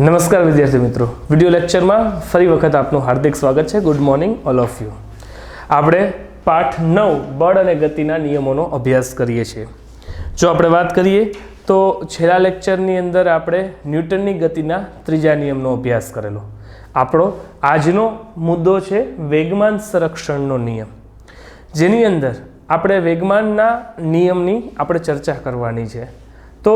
નમસ્કાર વિદ્યાર્થી મિત્રો, વિડિયો લેક્ચરમાં ફરી વખત આપનું હાર્દિક સ્વાગત છે. Good morning all of you. આપણે પાઠ 9 બળ અને ગતિના નિયમોનો અભ્યાસ કરીએ છીએ. જો આપણે વાત કરીએ તો છેલ્લા લેક્ચરની અંદર આપણે ન્યૂટનની ગતિના ત્રીજા નિયમનો અભ્યાસ કરેલો. આપણો આજનો મુદ્દો છે વેગમાન સંરક્ષણનો નિયમ, જેની અંદર આપણે વેગમાનના નિયમની આપણે ચર્ચા કરવાની છે. તો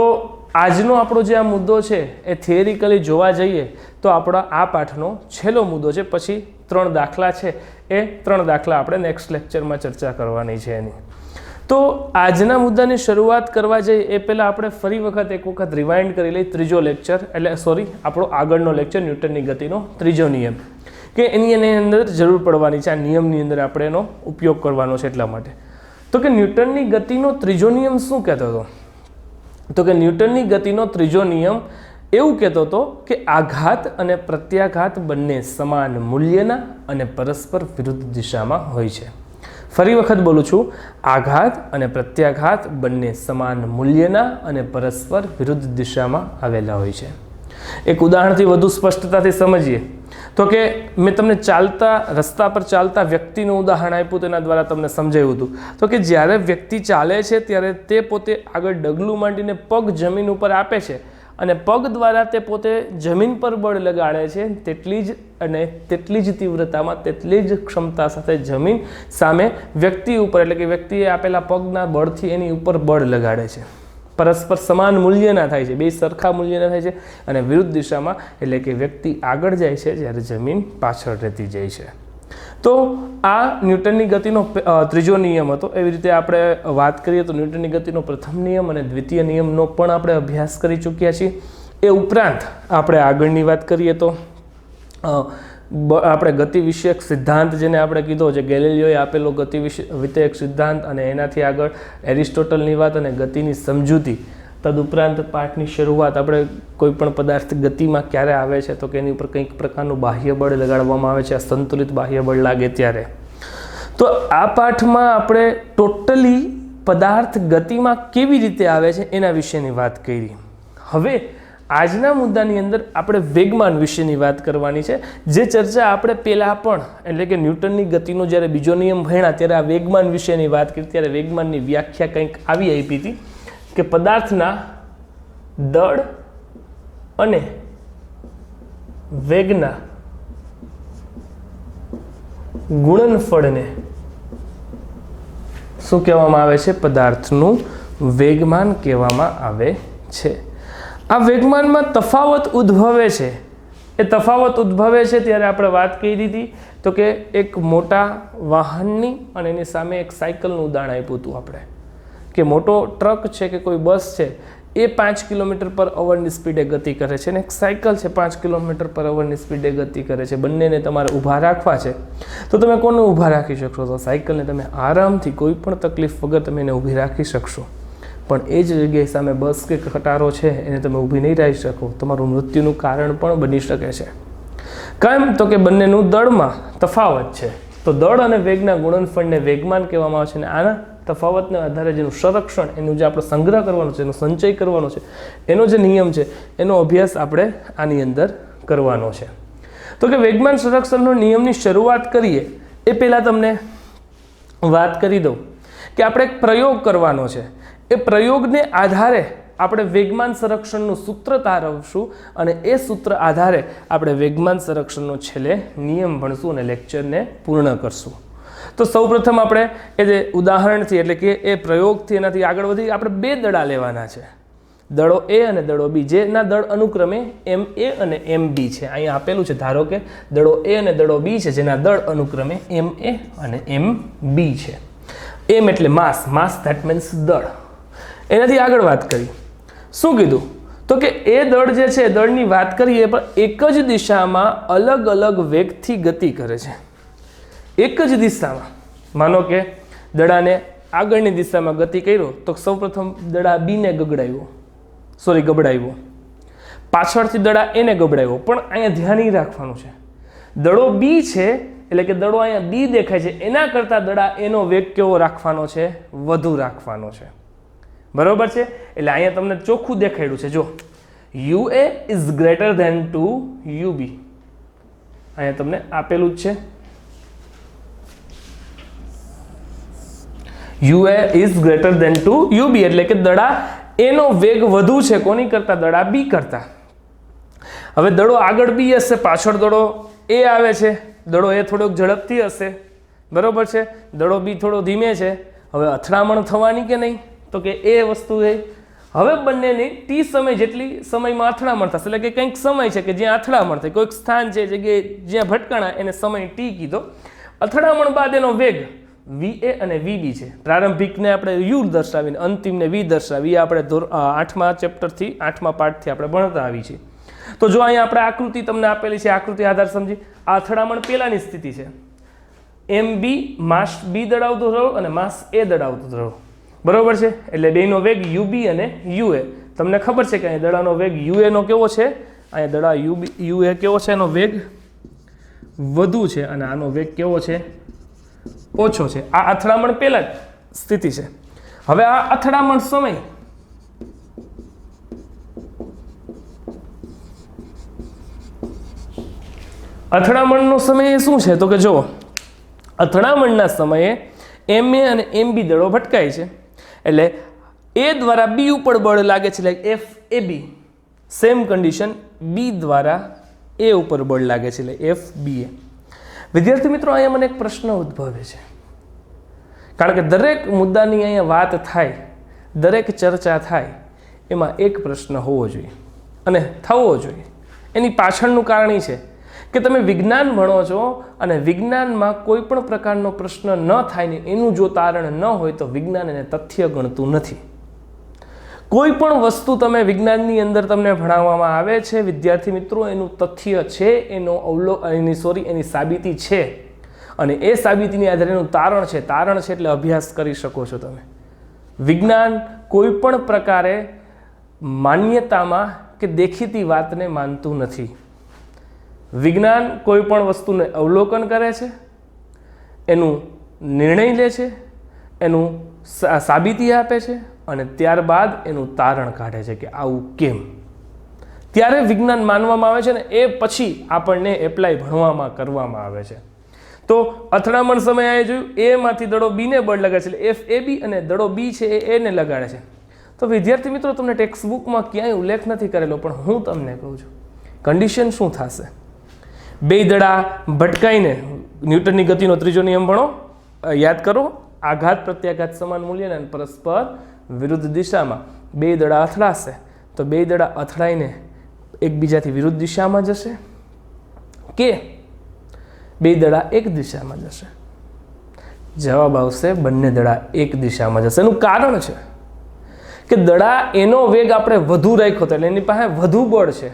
આજનો આપણો જે આ મુદ્દો છે એ થિયરિકલી જોવા જઈએ તો આપણા આ પાઠનો છેલ્લો મુદ્દો છે. પછી 3 દાખલા છે, એ 3 દાખલા આપણે નેક્સ્ટ લેક્ચરમાં ચર્ચા કરવાની છે એની. તો આજના મુદ્દાની શરૂઆત કરવા જઈએ એ પહેલાં આપણે ફરી એક વખત રિવાઇન્ડ કરી લઈએ ત્રીજો લેક્ચર, આપણો આગળનો લેક્ચર ન્યૂટનની ગતિનો ત્રીજો નિયમ, કે એની અંદર જરૂર પડવાની છે. આ નિયમની અંદર આપણે એનો ઉપયોગ કરવાનો છે. એટલા માટે તો કે ન્યૂટનની ગતિનો ત્રીજો નિયમ શું કહેતો હતો? તો કે ન્યૂટનની ગતિનો ત્રીજો નિયમ એવું કહેતો હતો કે આઘાત અને પ્રત્યાઘાત બંને સમાન મૂલ્યના અને પરસ્પર વિરુદ્ધ દિશામાં હોય છે. ફરી વખત બોલું છું, આઘાત અને પ્રત્યાઘાત બંને સમાન મૂલ્યના અને પરસ્પર વિરુદ્ધ દિશામાં આવેલા હોય છે. એક ઉદાહરણથી વધુ સ્પષ્ટતાથી સમજીએ તો કે મેં તમને રસ્તા પર ચાલતા વ્યક્તિનું ઉદાહરણ આપ્યું, તેના દ્વારા તમને સમજાવ્યું હતું. તો કે જ્યારે વ્યક્તિ ચાલે છે ત્યારે તે પોતે આગળ ડગલું માંડીને પગ જમીન ઉપર આપે છે અને પગ દ્વારા તે પોતે જમીન પર બળ લગાડે છે, તેટલી જ તીવ્રતામાં, તેટલી જ ક્ષમતા સાથે જમીન સામે વ્યક્તિ ઉપર, એટલે કે વ્યક્તિએ આપેલા પગના બળથી એની ઉપર બળ લગાડે છે. પરસ્પર સમાન મૂલ્યના થાય છે, બે સરખા મૂલ્યના થાય છે અને વિરુદ્ધ દિશામાં, એટલે કે વ્યક્તિ આગળ જાય છે જ્યારે જમીન પાછળ રહેતી જાય છે. તો આ ન્યૂટનની ગતિનો ત્રીજો નિયમ હતો. એવી રીતે આપણે વાત કરીએ તો ન્યૂટનની ગતિનો પ્રથમ નિયમ અને દ્વિતીય નિયમનો પણ આપણે અભ્યાસ કરી ચૂક્યા છીએ. એ ઉપરાંત આપણે આગળની વાત કરીએ તો આપણે ગતિ વિષયક સિદ્ધાંત, જેને આપણે કીધો છે ગેલિલિયોએ આપેલો ગતિ વિષયક સિદ્ધાંત, અને એનાથી આગળ એરિસ્ટોટલની વાત અને ગતિની સમજૂતી. તદુપરાંત પાઠની શરૂઆત આપણે કોઈ પણ પદાર્થ ગતિમાં ક્યારે આવે છે તો કે એની ઉપર કંઈક પ્રકારનું બાહ્ય બળ લગાડવામાં આવે છે, અસંતુલિત બાહ્ય બળ લાગે ત્યારે. તો આ પાઠમાં આપણે ટોટલી પદાર્થ ગતિમાં કેવી રીતે આવે છે એના વિશેની વાત કરી. હવે આજના મુદ્દાની અંદર આપણે વેગમાન વિશેની વાત કરવાની છે, જે ચર્ચા આપણે પહેલાં પણ, એટલે કે ન્યૂટનની ગતિનો જ્યારે બીજો નિયમ ભણ્યા ત્યારે આ વેગમાન વિશેની વાત કરી. ત્યારે વેગમાનની વ્યાખ્યા કંઈક આવી આપી હતી કે પદાર્થના દળ અને વેગના ગુણનફળને શું કહેવામાં આવે છે? પદાર્થનું વેગમાન કહેવામાં આવે છે. આ વેગમાનમાં તફાવત ઉદ્ભવે છે. એ તફાવત ઉદ્ભવે છે ત્યારે આપણે વાત કરી હતી તો કે એક મોટા વાહનની અને એની સામે એક સાયકલનું ઉદાહરણ આપ્યું હતું આપણે, કે મોટો ટ્રક છે કે કોઈ બસ છે એ 5 km/hની સ્પીડે ગતિ કરે છે અને એક સાયકલ છે 5 km/hની સ્પીડે ગતિ કરે છે. બંનેને તમારે ઊભા રાખવા છે તો તમે કોને ઊભા રાખી શકશો? તો સાયકલને તમે આરામથી કોઈ પણ તકલીફ વગર તમે એને ઊભી રાખી શકશો. પણ એ જ જગ્યાએ સામે બસ કે ખટારો છે એને તમે ઊભી નહીં રાખી શકો. તમારું મૃત્યુનું કારણ પણ બની શકે છે. કેમ? તો કે બંનેનું દળમાં તફાવત છે. તો દળ અને વેગના ગુણનફળને વેગમાન કહેવામાં આવે છે. અને આના તફાવતના આધારે જેનું સંરક્ષણ, એનું જે આપણે સંગ્રહ કરવાનો છે, એનો સંચય કરવાનો છે, એનો જે નિયમ છે એનો અભ્યાસ આપણે આની અંદર કરવાનો છે. તો કે વેગમાન સંરક્ષણનો નિયમની શરૂઆત કરીએ એ પહેલાં તમને વાત કરી દઉં કે આપણે એક પ્રયોગ કરવાનો છે. એ પ્રયોગને આધારે આપણે વેગમાન સંરક્ષણનું સૂત્ર તારવશું અને એ સૂત્ર આધારે આપણે વેગમાન સંરક્ષણનો છેલ્લે નિયમ ભણશું અને લેક્ચરને પૂર્ણ કરશું. તો સૌપ્રથમ આપણે એ જે ઉદાહરણથી, એટલે કે એ પ્રયોગથી એનાથી આગળ વધી આપણે 2 દડા લેવાના છે, દળો એ અને દળો બી, જેના દળ અનુક્રમે MA અને MB છે. અહીંયા આપેલું છે, ધારો કે દળો એ અને દળો બી છે, જેના દળ અનુક્રમે MA અને MB છે. M એટલે માસ, ધેટ મીન્સ દળ. એનાથી આગળ વાત કરી, શું કીધું? તો કે એ દળ જે છે, દળની વાત કરીએ પણ એક જ દિશામાં અલગ અલગ વેગથી ગતિ કરે છે. એક જ દિશામાં. માનો કે દડાને આગળની દિશામાં ગતિ કર્યો તો સૌપ્રથમ દડા બીને ગબડાવ્યો, પાછળથી દડા એને ગબડાવ્યો. પણ અહીંયા ધ્યાન એ રાખવાનું છે, દડો બી છે, એટલે કે દડો અહીંયા બી દેખાય છે, એના કરતાં દડા એનો વેગ કેવો રાખવાનો છે? વધુ રાખવાનો છે. બરોબર છે? એટલે અહીંયા તમને ચોખ્ખું દેખાડ્યું છે. જો UA is greater than to UB. અહીંયા તમને આપેલું જ છે UA is greater than to UB, એટલે કે દડા એનો વેગ વધુ છે કોની કરતા? દડા B કરતા. હવે દડો આગળ B હશે, પાછળ દડો A આવે છે, દડો A થોડોક ઝડપથી હશે, બરોબર છે, દડો B થોડો ધીમે છે. હવે અથડામણ થવાની કે નહીં? તો કે એ વસ્તુ છે. હવે બંનેની T સમય જેટલી સમયમાં અથડામણ થશે, એટલે કે કંઈક સમય છે કે જ્યાં અથડામણ થાય, કોઈક સ્થાન છે જગ્યાએ જ્યાં ભટકાણા, એને સમય T કીધો. અથડામણ બાદ એનો વેગ VA અને VB છે. પ્રારંભિકને આપણે U દર્શાવીને અંતિમને V દર્શાવી, આપણે 8મા ચેપ્ટરથી 8મા પાઠથી આપણે ભણતા આવી છીએ. તો જો અહીંયા આપણે આકૃતિ તમને આપેલી છે, આકૃતિ આધાર સમજી. આ અથડામણ પહેલાની સ્થિતિ છે. MB માસ B દડાવતું દ્રવ અને માસ A દડાવતું દ્રવ, બરોબર છે. એટલે બેનો વેગ UB અને UA. તમને ખબર છે કે અહીંયા દડાનો વેગ UA નો કેવો છે? અહીંયા દડા UA કેવો છે? એનો વેગ વધુ છે અને આનો વેગ કેવો છે? ઓછો છે. આ અથડામણ પહેલા સ્થિતિ છે. હવે આ અથડામણ સમય અથડામણનો સમય શું છે? તો કે જો અથડામણના સમયે MA અને MB દળો ભટકાય છે, એટલે A દ્વારા B ઉપર બળ લાગે છે, એટલે FAB. સેમ કન્ડિશન B દ્વારા A ઉપર બળ લાગે છે, એટલે FBA. વિદ્યાર્થી મિત્રો, અહીંયા મને એક પ્રશ્ન ઉદ્ભવે છે, કારણ કે દરેક મુદ્દાની અહીંયા વાત થાય, દરેક ચર્ચા થાય, એમાં એક પ્રશ્ન હોવો જોઈએ અને થવો જોઈએ. એની પાછળનું કારણ એ છે કે તમે વિજ્ઞાન ભણો છો અને વિજ્ઞાનમાં કોઈ પણ પ્રકારનો પ્રશ્ન ન થાય ને એનું જો તારણ ન હોય તો વિજ્ઞાન એને તથ્ય ગણતું નથી. કોઈ પણ વસ્તુ તમે વિજ્ઞાનની અંદર તમને ભણાવવામાં આવે છે વિદ્યાર્થી મિત્રો, એનું તથ્ય છે, એની સાબિતી છે, અને એ સાબિતીની આધારે એનું તારણ છે. તારણ છે એટલે અભ્યાસ કરી શકો છો તમે. વિજ્ઞાન કોઈ પણ પ્રકારે માન્યતામાં કે દેખીતી વાતને માનતું નથી. વિજ્ઞાન કોઈ પણ વસ્તુને અવલોકન કરે છે, એનું નિર્ણય લે છે, એનું સાબિતી આપે છે અને ત્યારબાદ એનું તારણ કાઢે છે કે આવું કેમ. ત્યારે વિજ્ઞાન માનવામાં આવે છે ને એ પછી આપણને એપ્લાય ભણવામાં કરવામાં આવે છે. તો અથડામણ સમયે આ જોયું, A માંથી દડો B ને બળ લગાડે છે, એટલે FAB, અને દડો B છે એ A ને લગાડે છે. તો વિદ્યાર્થી મિત્રો, તમને ટેક્સ્ટ બુકમાં ક્યાંય ઉલ્લેખ નથી કરેલો, પણ હું તમને કહું છું કન્ડિશન શું થશે. બે દડા ભટકાઈને ન્યૂટનની ગતિનો ત્રીજો નિયમ ભણો, યાદ કરો. આઘાત પ્રત્યાઘાત સમાન મૂલ્યના અને પરસ્પર વિરુદ્ધ દિશામાં બે દડા અથડાશે, તો બે દડા અથડાઈને એકબીજાથી વિરુદ્ધ દિશામાં જશે કે બે દડા એક દિશામાં જશે? જવાબ આવશે બંને દડા એક દિશામાં જશે. એનું કારણ છે કે દડા એનો વેગ આપણે વધુ રાખ્યો હતો, એટલે એની પાસે વધુ બળ છે.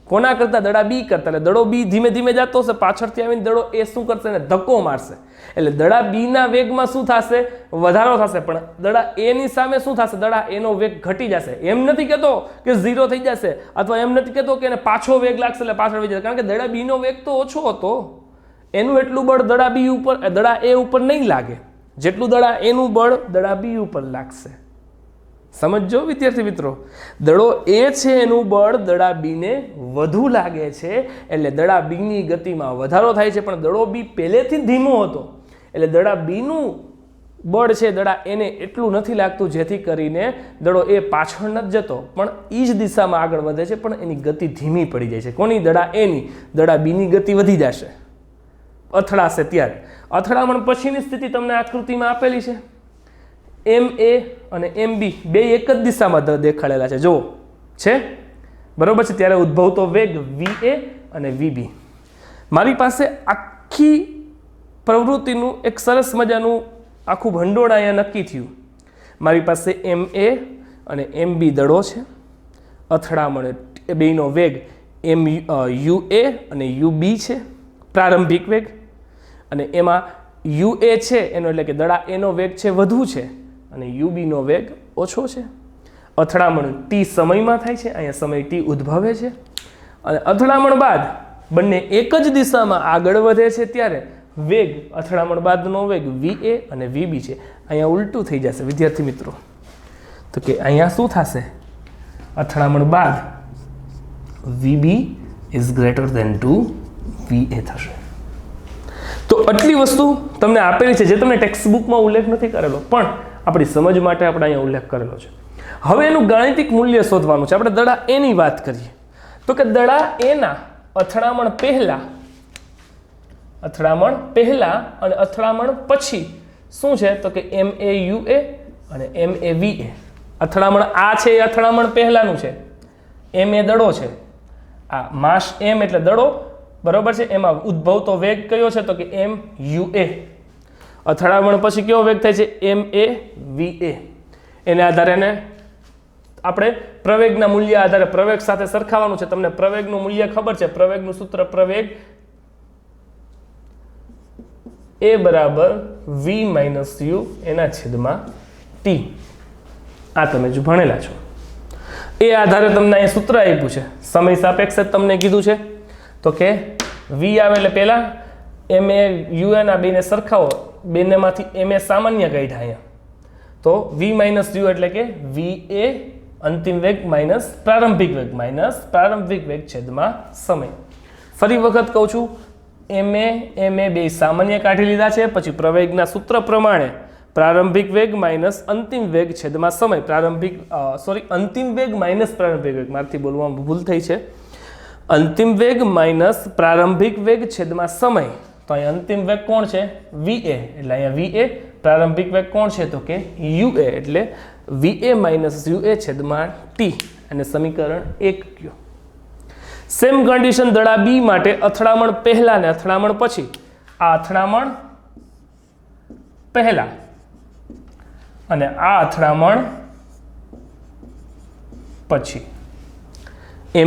કોના કરતા? દડા B કરતા. એટલે દડો B ધીમે ધીમે જતો હશે, પાછળથી આવીને દડો A શું કરશે? એને ધક્કો મારશે. એટલે દડા B ના વેગમાં શું થશે? વધારો થશે. પણ દડા A ની સામે શું થશે? દડા A નો વેગ ઘટી જશે. એમ નથી કહેતો કે 0 થઈ જશે, અથવા એમ નથી કહેતો કે એને પાછો વેગ લાગશે એટલે પાછળ વહી જશે, કારણ કે દડા B નો વેગ તો ઓછો હતો. એનું એટલું બળ દડા B ઉપર, દડા A ઉપર નહીં લાગે જેટલું દડા A નું બળ દડા B ઉપર લાગશે. સમજો વિદ્યાર્થી મિત્રો, દડો A છે એનું બળ દડા B ને વધુ લાગે છે, એટલે દડા B ની ગતિમાં વધારો થાય છે. પણ દડો B પહેલેથી ધીમો હતો, એટલે દડા B નું બળ છે દડા A ને એટલું નથી લાગતું, જેથી કરીને દડો A પાછળ નથી જતો, પણ એ જ દિશામાં આગળ વધે છે, પણ એની ગતિ ધીમી પડી જાય છે. કોની? દડા A ની. દડા B ની ગતિ વધી જશે અથડાશે ત્યારે. અથડામણ પછીની સ્થિતિ તમને આકૃતિમાં આપેલી છે. MA અને MB બે એક જ દિશામાં દેખાડેલા છે, જુઓ છે, બરોબર છે. ત્યારે ઉદ્ભવતો વેગ VA અને VB. મારી પાસે આખી પ્રવૃત્તિનું એક સરસ મજાનું આખું ભંડોળ અહીંયા નક્કી થયું. મારી પાસે MA અને MB દળો છે. અથડામણ બેનો વેગ UA અને UB છે, પ્રારંભિક વેગ. અને એમાં UA છે એનો એટલે કે દડા A નો વેગ છે વધુ છે, અને UB નો વેગ ઓછો છે. અથડામણ T સમયમાં થાય છે, અહીંયા સમય T ઉદ્ભવે છે, અને અથડામણ બાદ બંને એક જ દિશામાં આગળ વધે છે, ત્યારે વેગ અથડામણ બાદનો વેગ VA અને VB છે. અહીંયા ઉલટું થઈ જશે વિદ્યાર્થી મિત્રો. તો કે અહીંયા શું થશે? અથડામણ બાદ VB is greater than to VA થશે. તો આટલી વસ્તુ તમને આપેલી છે જે તમને ટેક્સ્ટ બુકમાં ઉલ્લેખ નથી કરેલો, પણ આપણી સમજ માટે આપણે અહીંયા ઉલ્લેખ કરેલો છે. હવે એનું ગાણિતિક મૂલ્ય શોધવાનું છે. આપણે દડા A ની વાત કરીએ તો કે દડા A ના અથડામણ પહેલા અને અથડામણ પછી શું છે તો કે MAUA અને MAVA. અથડામણ આ છે એ અથડામણ પહેલાનું છે, M એ દડો છે, આ માસ M એટલે દડો, બરોબર છે. એમાં ઉદ્ભવતો વેગ કયો છે તો કે MUA. અથડામણ પછી કયો વેગ થાય છે MAVA. એને આધારે આપણે પ્રવેગના મૂલ્ય આધારે પ્રવેગ સાથે સરખાવવાનું છે. તમને પ્રવેગનું મૂલ્ય ખબર છે, પ્રવેગનું સૂત્ર પ્રવેગ A બરાબર V માઇનસ U એના છેદમાં T. આ તમે જો ભણેલા છો. એ આધારે તમને અહીં સૂત્ર આપ્યું છે, સમય સાપેક્ષ તમને કીધું છે. તો કે V આવે એટલે પહેલા MA UA ના બેને સરખાવો, બેનેમાંથી MA સામાન્ય કાઢ્યા અહીંયા, તો V માઇનસ U એટલે કે VA અંતિમ વેગ માઇનસ પ્રારંભિક વેગ છેદમાં સમય. ફરી વખત કહું છું, MA બે સામાન્ય કાઢી લીધા છે, પછી પ્રવેગના સૂત્ર પ્રમાણે પ્રારંભિક વેગ માઇનસ અંતિમ વેગ છેદમાં સમય. અંતિમ વેગ માઇનસ પ્રારંભિક વેગ, મારાથી બોલવામાં ભૂલ થઈ છે. અંતિમ વેગ માઇનસ પ્રારંભિક વેગ છેદમાં સમય. તો અહીં અંતિમ વેગ કોણ છે VA, એટલે અહીંયા VA. પ્રારંભિક વેગ કોણ છે તો કે UA, એટલે VA માઇનસ UA છેદમાં T. અને સમીકરણ 1 કયો. સેમ કન્ડિશન દડા B માટે અથડામણ પહેલા ને અથડામણ પછી. આ અથડામણ પહેલા અને આ અથડામણ પછી.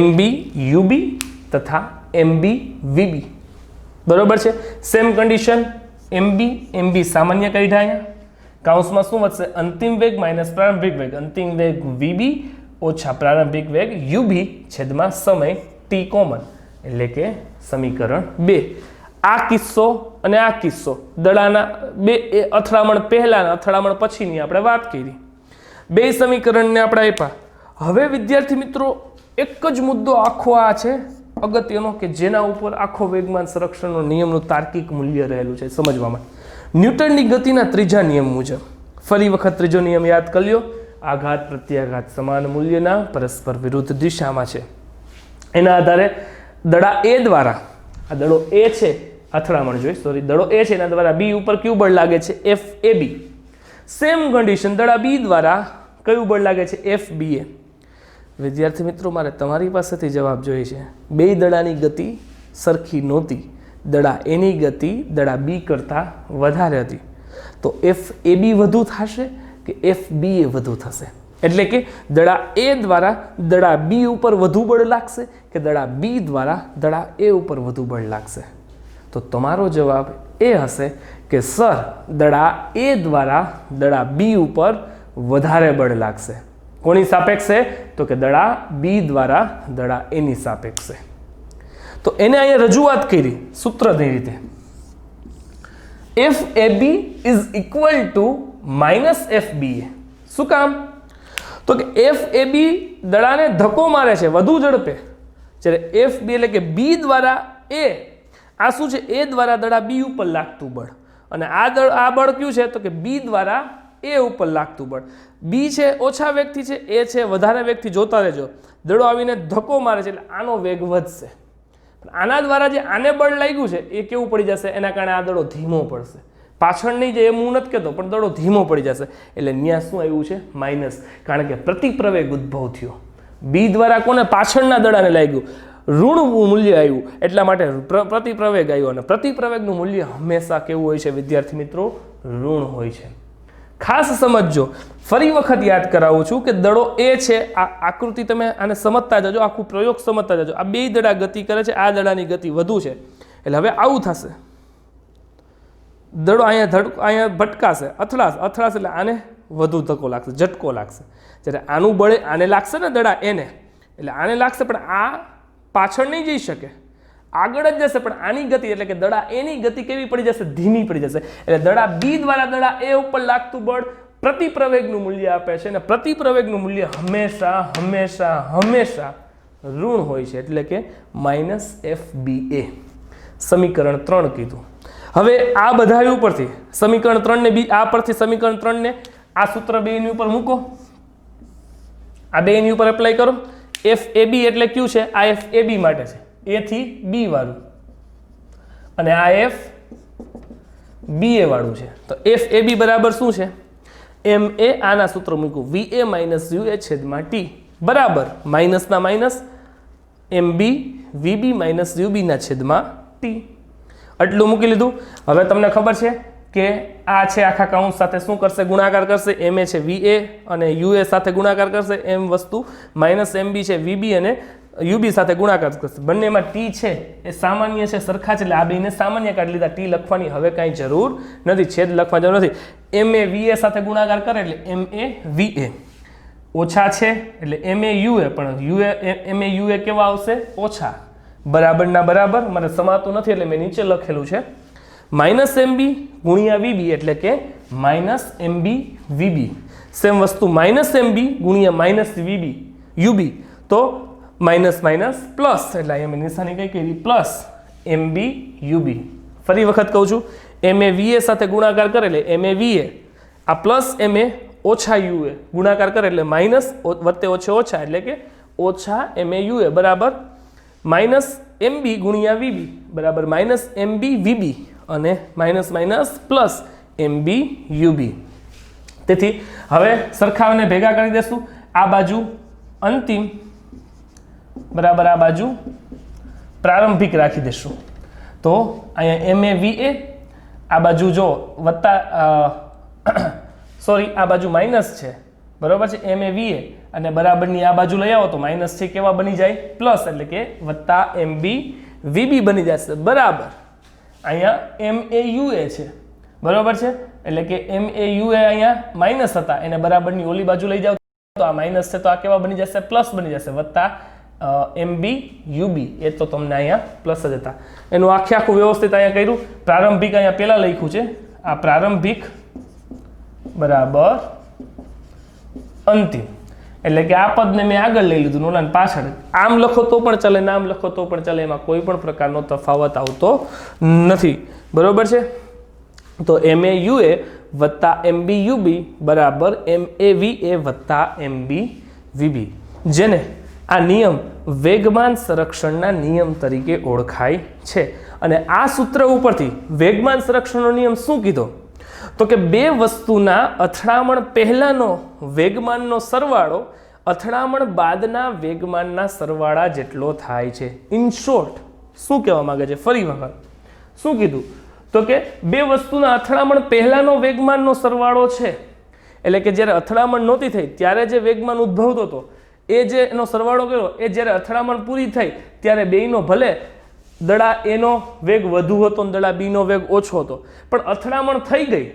MB UB તથા MB VB, બરોબર છે. સેમ કન્ડિશન MB સામાન્ય કાઢ્યા અહીંયા, કાઉન્સમાં શું વધશે અંતિમ વેગ માઇનસ પ્રારંભિક વેગ, અંતિમ વેગ VB ઓછા પ્રારંભિક વેગ UB છેદમાં સમય T કોમન, એટલે કે સમીકરણ 2. આ કિસ્સો અને આ કિસ્સો દડાના બે અથડામણ પહેલા અને અથડામણ પછીની આપણે વાત કરી. બે સમીકરણને આપણે આપ્યા. હવે વિદ્યાર્થી મિત્રો એક જ મુદ્દો આખો આ છે અગત્યનો, કે જેના ઉપર આખો વેગમાન સંરક્ષણનો નિયમનું તાર્કિક મૂલ્ય રહેલું છે સમજવામાં. ન્યૂટનની ગતિના ત્રીજા નિયમ મુજબ, ફરી વખત ત્રીજો નિયમ યાદ કરી લ્યો, આઘાત પ્રત્યાઘાત સમાન મૂલ્યના પરસ્પર વિરુદ્ધ દિશામાં છે. એના આધારે દડા A દ્વારા, આ દડો A છે અથડામણ દડો A છે એના દ્વારા B ઉપર કયું બળ લાગે છે FAB. સેમ કન્ડિશન દડા B દ્વારા કયું બળ લાગે છે FBA. વિદ્યાર્થી મિત્રો મારે તમારી પાસેથી જવાબ જોઈએ છે. બે દડાની ગતિ સરખી નહોતી, દડા A ની ગતિ દડા B કરતાં વધારે હતી, તો FAB વધુ થશે કે FBA વધુ થશે? એટલે કે દડા A દ્વારા દડા B ઉપર વધુ બળ લાગશે કે દડા B દ્વારા દડા A ઉપર વધુ બળ લાગશે? તો તમારો જવાબ એ હશે કે સર દડા A દ્વારા દડા B ઉપર વધારે બળ લાગશે. કોની સાપેક્ષે? તો કે દડા B દ્વારા દડા A ની સાપેક્ષે. તો એને અહીંયા રજૂઆત કરી સૂત્રની રીતે, FAB is equal to minus FBA. શું કામ? તો કે FAB દડાને ધક્કો મારે છે વધુ ઝડપે, જ્યારે FB એટલે કે B દ્વારા A, આ શું છે A દ્વારા દડા B ઉપર લાગતું બળ, અને આ બળ કયું છે તો કે B દ્વારા A ઉપર લાગતું બળ. B છે ઓછા વેગથી છે, A છે વધારે વેગથી. જોતા રહેજો, દડો આવીને ધક્કો મારે છે એટલે આનો વેગ વધશે, આના દ્વારા જે આને બળ લાગ્યું છે એ કેવું પડી જશે, એના કારણે આ દડો ધીમો પડશે. પાછળ નહીં જાય એમ હું નથી કહેતો, પણ દડો ધીમો પડી જશે. એટલે ત્યાં શું આવ્યું છે માઇનસ, કારણ કે પ્રતિપ્રવેગ ઉદ્ભવ થયો. B દ્વારા કોને? પાછળના દડાને લાગ્યું, ઋણ મૂલ્ય આવ્યું, એટલા માટે પ્રતિપ્રવેગ આવ્યો. અને પ્રતિપ્રવેગનું મૂલ્ય હંમેશા કેવું હોય છે વિદ્યાર્થી મિત્રો? ઋણ હોય છે. ખાસ સમજજો, ફરી વખત યાદ કરાવું છું કે દડો A છે, આ આકૃતિ તમે આને સમજતા જજો, આખું પ્રયોગ સમજતા જજો. આ બે દડા ગતિ કરે છે, આ દડાની ગતિ વધુ છે, એટલે હવે આવું થશે, દડો અહીંયા ભટકાશે, અથડાશે, એટલે આને વધુ ધક્કો લાગશે, ઝટકો લાગશે. જ્યારે આનું બળે આને લાગશે ને દડા એને, એટલે આને લાગશે, પણ આ પાછળ નહીં જઈ શકે, આગળ જ જશે. પણ આની ગતિ એટલે કે દડા A ની ગતિ કેવી પડી જશે? ધીમી પડી જશે. એટલે દડા B દ્વારા દડા A ઉપર લાગતું બળ પ્રતિપ્રવેગનું મૂલ્ય આપે છે, અને પ્રતિપ્રવેગનું મૂલ્ય હંમેશા ઋણ હોય છે, એટલે કે -FBA સમીકરણ 3 કીધું. હવે આ બધા ઉપરથી સમીકરણ 3 ને આ પરથી સમીકરણ 3 ને આ સૂત્ર 2 ની ઉપર મૂકો, આ 2 ની ઉપર એપ્લાય કરો. FAB એટલે કયું છે? આ FAB માટે છે, A થી B વાળું, અને આ FBA વાળું છે. તો FAB બરાબર શું છે? MA આના સૂત્ર મૂક્યું, VA - UA છેદમાં T બરાબર માઇનસના માઇનસ MB VB - UB ના છેદમાં T. આટલું મૂકી લીધું. હવે તમને ખબર છે કે આ છે આખા કૌંસ સાથે શું કરશે? ગુણાકાર કરશે. MA છે VA અને UA સાથે ગુણાકાર કરશે. એમ વસ્તુ -MB છે VB અને UB સાથે ગુણાકાર કરશે. બંનેમાં T છે એ સામાન્ય છે, સરખા છે, એટલે આ બેને સામાન્ય કાઢી લીધા. T લખવાની હવે કાંઈ જરૂર નથી, છેદ લખવા જરૂર નથી. MA VA સાથે ગુણાકાર કરે એટલે MA VA ઓછા છે એટલે MA UA, પણ MA UA કેવા આવશે? ઓછા. બરાબરના બરાબર, મને સમાતું નથી એટલે મેં નીચે લખેલું છે -MB ગુણ્યા VB એટલે કે -MB VB. સેમ વસ્તુ -MB ગુણ્યા -VB UB, તો માઇનસ માઇનસ પ્લસ, એટલે અહીંયા મેં નિશાની કઈ કરી? Plus MB UB. ફરી વખત કહું છું, MA VA સાથે ગુણાકાર કરે એટલે MA VA, આ પ્લસ MA ઓછા UA ગુણાકાર કરે એટલે માઇનસ વત્તે ઓછે ઓછા એટલે કે ઓછા MA UA બરાબર -MB ગુણ્યા VB બરાબર -MB VB અને minus minus plus MB UB. તેથી હવે સરખાવને ભેગા કરી દેશું. આ બાજુ અંતિમ બરાબર આ બાજુ પ્રારંભિક રાખી દેશું. તો અહીંયા MA VA, આ બાજુ જો વત્તા સોરી આ બાજુ માઇનસ છે બરાબર છે, MA VA, અને બરાબરની આ બાજુ લઈ આવો તો માઇનસ છે કેવા બની જાય? પ્લસ, એટલે કે વત્તા MB VB બની જશે બરાબર. અહીંયા MA UA છે બરાબર છે, એટલે કે MA UA અહીંયા માઇનસ હતા, એને બરાબરની ઓલી બાજુ લઈ જાઓ તો આ માઇનસ છે તો આ કેવા બની જશે? પ્લસ બની જશે, વત્તા MB UB, એ તો તમને અહીંયા પ્લસ જ હતા. એનું આખું વ્યવસ્થિત અહીંયા કર્યું. પ્રારંભિક અહીંયા પહેલા લખ્યું છે, આ પ્રારંભિક બરાબર અંતિમ, એટલે કે આ પદને મેં આગળ લઈ લીધું, ઓલાને પાછળ. આમ લખો તો પણ ચાલે, નામ લખો તો પણ ચાલે, એમાં કોઈ પણ પ્રકારનો તફાવત આવતો નથી બરોબર છે. તો MA UA વત્તા MB UB બરાબર MA VA વત્તા MB VB, જેને આ નિયમ વેગમાન સંરક્ષણના નિયમ તરીકે ઓળખાય છે. અને આ સૂત્ર ઉપરથી વેગમાન સંરક્ષણનો નિયમ શું કીધો? તો કે બે વસ્તુના અથડામણ પહેલાનો વેગમાનનો સરવાળો અથડામણ બાદના વેગમાનના સરવાળા જેટલો થાય છે. ઇન શોર્ટ શું કહેવા માંગે છે? ફરી વખત શું કીધું? તો કે બે વસ્તુના અથડામણ પહેલાનો વેગમાનનો સરવાળો છે, એટલે કે જ્યારે અથડામણ નહોતી થઈ ત્યારે જે વેગમાન ઉદ્ભવતો હતો એ જે એનો સરવાળો કર્યો, એ જ્યારે અથડામણ પૂરી થઈ ત્યારે બેયનો ભલે દડા એનો વેગ વધુ હતો અને દડા બીનો વેગ ઓછો હતો, પણ અથડામણ થઈ ગઈ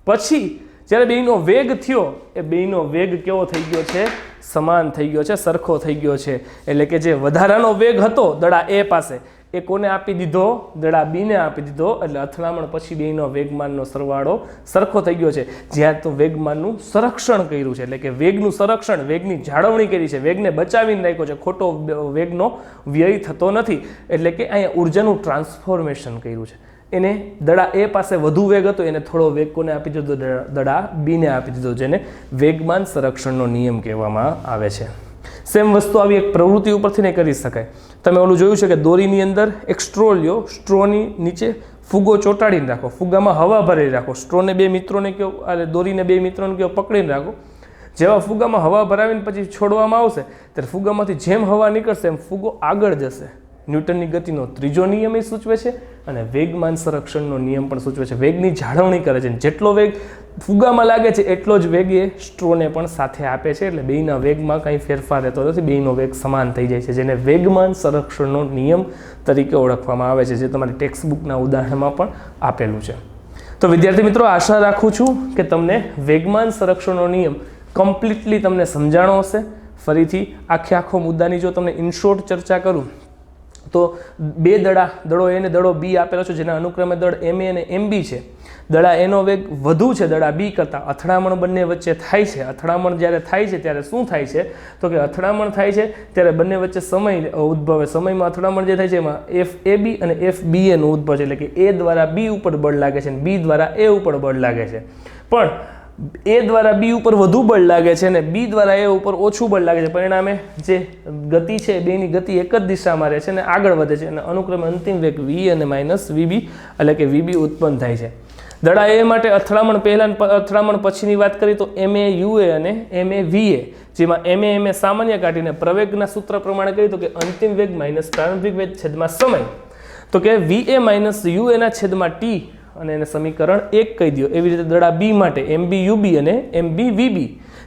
પછી જ્યારે બેયનો વેગ થયો એ બેયનો વેગ કેવો થઈ ગયો છે? સમાન થઈ ગયો છે, સરખો થઈ ગયો છે. એટલે કે જે વધારાનો વેગ હતો દડા એ પાસે એ કોને આપી દીધો? દડા બીને આપી દીધો. એટલે અથડામણ પછી બેયનો વેગમાનનો સરવાળો સરખો થઈ ગયો છે. જ્યાં તો વેગમાનનું સંરક્ષણ કર્યું છે, એટલે કે વેગનું સંરક્ષણ, વેગની જાળવણી કરી છે, વેગને બચાવીને રાખ્યો છે, ખોટો વેગનો વ્યય થતો નથી. એટલે કે અહીંયા ઉર્જાનું ટ્રાન્સફોર્મેશન કર્યું છે. એને દડા એ પાસે વધુ વેગ હતો એને થોડો વેગ કોને આપી દીધો? દડા બીને આપી દીધો, જેને વેગમાન સંરક્ષણનો નિયમ કહેવામાં આવે છે. સેમ વસ્તુ આવી એક પ્રવૃત્તિ ઉપરથી નહીં કરી શકાય. તમે ઓલું જોયું છે કે દોરીની અંદર એક સ્ટ્રો લ્યો, સ્ટ્રોની નીચે ફુગ્ગો ચોંટાડીને રાખો, ફુગ્ગામાં હવા ભરી રાખો, સ્ટ્રોને બે મિત્રોને કહો, દોરીને બે મિત્રોને કહો પકડીને રાખો. જેવા ફુગ્ગામાં હવા ભરાવીને પછી છોડવામાં આવશે ત્યારે ફુગ્ગામાંથી જેમ હવા નીકળશે એમ ફુગ્ગો આગળ જશે. ન્યૂટનની ગતિનો ત્રીજો નિયમ એ સૂચવે છે અને વેગમાન સંરક્ષણનો નિયમ પણ સૂચવે છે. વેગની જાળવણી કરે છે, જેટલો વેગ ફુગ્ગામાં લાગે છે એટલો જ વેગ એ સ્ટ્રોને પણ સાથે આપે છે. એટલે બેયના વેગમાં કંઈ ફેરફાર રહેતો નથી, બેયનો વેગ સમાન થઈ જાય છે, જેને વેગમાન સંરક્ષણનો નિયમ તરીકે ઓળખવામાં આવે છે, જે તમારી ટેક્સ્ટ બુકના ઉદાહરણમાં પણ આપેલું છે. તો વિદ્યાર્થી મિત્રો, આશા રાખું છું કે તમને વેગમાન સંરક્ષણનો નિયમ કમ્પ્લીટલી તમને સમજાણો હશે. ફરીથી આખો મુદ્દાની જો તમને ઇન શોર્ટ ચર્ચા કરું તો બે દડો એ અને દડો બી આપેલો છે, જેના અનુક્રમે દળ MA અને MB છે. દડા એનો વેગ વધુ છે દડા બી કરતાં. અથડામણ બંને વચ્ચે થાય છે. અથડામણ જ્યારે થાય છે ત્યારે શું થાય છે? તો કે અથડામણ થાય છે ત્યારે બંને વચ્ચે સમય ઉદ્ભવે. સમયમાં અથડામણ જે થાય છે એમાં FAB અને FBA નું ઉદ્ભવ છે, એટલે કે A દ્વારા B ઉપર બળ લાગે છે અને B દ્વારા A ઉપર બળ લાગે છે. પણ A દ્વારા B ઉપર વધુ બળ લાગે છે અને B દ્વારા A ઉપર ઓછું બળ લાગે છે. પરિણામે જે ગતિ છે બેની ગતિ એક જ દિશામાં રહે છે અને આગળ વધે છે, અને અનુક્રમે અંતિમ વેગ V અને -VB એટલે કે VB ઉત્પન્ન થાય છે. દડા એ માટે અથડામણ પહેલા અને અથડામણ પછીની વાત કરીએ તો MA-UA અને MA-VA, જેમાં MA સામાન્ય કાઢીને પ્રવેગના સૂત્ર પ્રમાણે કરીએ તો કે અંતિમ વેગ માઇનસ પ્રારંભિક વેગ છેદમાં સમય, તો કે VA - UA ના છેદમાં T, અને એને સમીકરણ 1 કહી દો. એવી રીતે દડા બી માટે MB-UB અને MB-VB,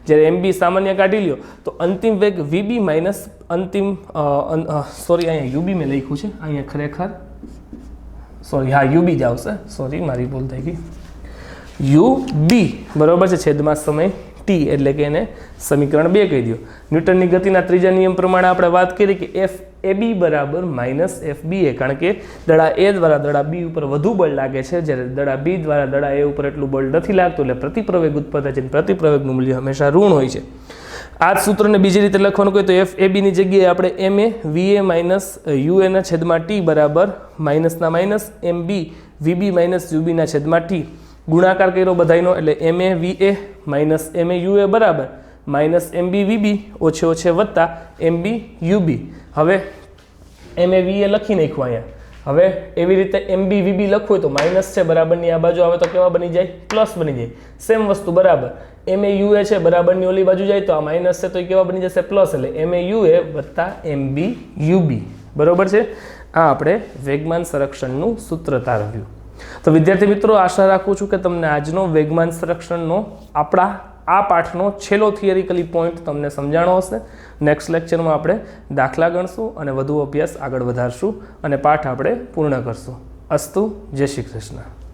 જ્યારે MB સામાન્ય કાઢી લ્યો તો અંતિમ વેગ VB માઇનસ અંતિમ સોરી અહીંયા UB મેં લખ્યું છે, અહીંયા ખરેખર સોરી હા UB જ આવશે, સોરી મારી ભૂલ થઈ ગઈ. UB બરાબર છે છેદમાં સમય T, એટલે કે એને સમીકરણ 2 કહી દો. ન્યૂટનની ગતિના ત્રીજા નિયમ પ્રમાણે આપણે વાત કરી કે FAB બરાબર -FBA, કારણ કે દડા A દ્વારા દડા B ઉપર વધુ બળ લાગે છે, જ્યારે દડા B દ્વારા દડા A ઉપર એટલું બળ નથી લાગતું, એટલે પ્રતિપ્રવેગ ઉત્પન્ન થાય છે. પ્રતિપ્રવેગનું મૂલ્ય હંમેશા ઋણ હોય છે. આ જ સૂત્રને બીજી રીતે લખવાનું કહે તો FAB ની જગ્યાએ આપણે MA VA -UA ના છેદમાં T બરાબર માઇનસના માઇનસ MB VB UB ના છેદમાં T ગુણાકાર કર્યો બધાયનો, એટલે MA VA MA UA બરાબર -MB VB ઓછે ઓછે વત્તા MB UB. હવે MA VA લખી નાખ્યું અહીંયા. હવે એવી રીતે MB VB લખવું હોય તો માઇનસ છે બરાબરની આ બાજુ આવે તો કેવા બની જાય? પ્લસ બની જાય. સેમ વસ્તુ બરાબર MA UA છે બરાબરની ઓલી બાજુ જાય તો આ માઇનસ છે તો એ કેવા બની જશે? પ્લસ, એટલે MA UA વત્તા MB UB. બરોબર છે. આ આપણે વેગમાન સંરક્ષણનું સૂત્ર તારવ્યું. તો વિદ્યાર્થી મિત્રો, આશા રાખું છું કે તમને આજનો વેગમાન સંરક્ષણનો આપણા આ પાઠનો છેલ્લો થિયરિકલી પોઈન્ટ તમને સમજાણો હશે. નેક્સ્ટ લેક્ચરમાં આપણે દાખલા ગણશું અને વધુ અભ્યાસ આગળ વધારશું અને પાઠ આપણે પૂર્ણ કરશું. અસ્તુ. જય શ્રી કૃષ્ણ.